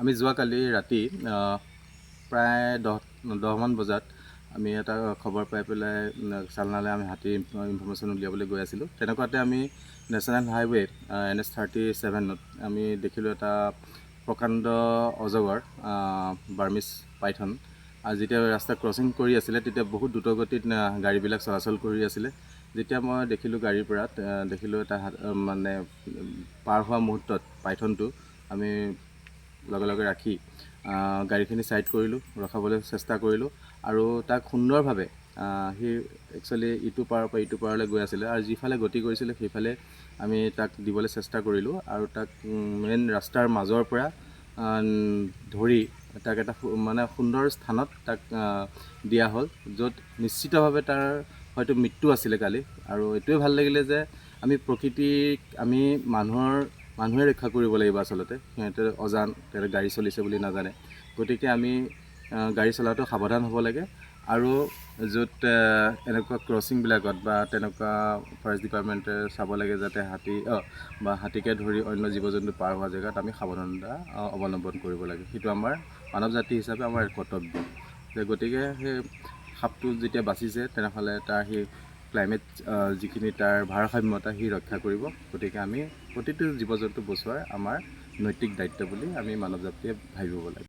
আমি যোৱাকালি ৰাতি প্ৰায় 10মান বজাত আমি এটা খবৰ পাই পেলাই চালনালৈ আমি হাতী ইনফৰমেশ্যন উলিয়াবলৈ গৈ আছিলোঁ। তেনেকুৱাতে আমি নেশ্যনেল হাইৱে NH-37ত আমি দেখিলোঁ এটা প্ৰকাণ্ড অজগৰ, বাৰ্মিজ পাইথন। যেতিয়া ৰাস্তা ক্ৰচিং কৰি আছিলে তেতিয়া বহুত দ্ৰুতগতিত গাড়ীবিলাক চলাচল কৰি আছিলে। যেতিয়া মই দেখিলোঁ গাড়ীৰ পৰা দেখিলোঁ এটা মানে পাৰ হোৱা মুহূৰ্তত পাইথনটো আমি লগে লগে ৰাখি গাড়ীখিনি ছাইড কৰিলোঁ, ৰখাবলৈ চেষ্টা কৰিলোঁ আৰু তাক সুন্দৰভাৱে সি একচুৱেলি ইটো পাৰৰ পৰা ইটো পাৰলৈ গৈ আছিলে আৰু যিফালে গতি কৰিছিলে সেইফালে আমি তাক দিবলৈ চেষ্টা কৰিলোঁ আৰু তাক মেইন ৰাস্তাৰ মাজৰ পৰা ধৰি তাক এটা মানে সুন্দৰ স্থানত তাক দিয়া হ'ল, য'ত নিশ্চিতভাৱে তাৰ হয়তো মৃত্যু আছিলে কালি। আৰু এইটোৱে ভাল লাগিলে যে আমি প্ৰকৃতিক আমি মানুহে ৰক্ষা কৰিব লাগিব। আচলতে সিহঁতে অজান, তেওঁলোকে গাড়ী চলিছে বুলি নাজানে, গতিকে আমি গাড়ী চলাওঁতে সাৱধান হ'ব লাগে। আৰু য'ত এনেকুৱা ক্ৰচিংবিলাকত বা তেনেকুৱা ফৰেষ্ট ডিপাৰ্টমেণ্টে চাব লাগে যাতে হাতীকে ধৰি অন্য জীৱ জন্তু পাৰ হোৱা জেগাত আমি সাৱধানতা অৱলম্বন কৰিব লাগে। সেইটো আমাৰ মানৱ জাতি হিচাপে আমাৰ কৰ্তব্য। গতিকে সেই সাপটো যেতিয়া বাচিছে তেনেহ'লে তাৰ সেই ক্লাইমেট যিখিনি তাৰ ভাৰসাম্যতা সি ৰক্ষা কৰিব। গতিকে আমি প্ৰতিটো জীৱ জন্তু বচোৱাৰ আমাৰ নৈতিক দায়িত্ব বুলি আমি মানৱ জাতিয়ে ভাবিব লাগে।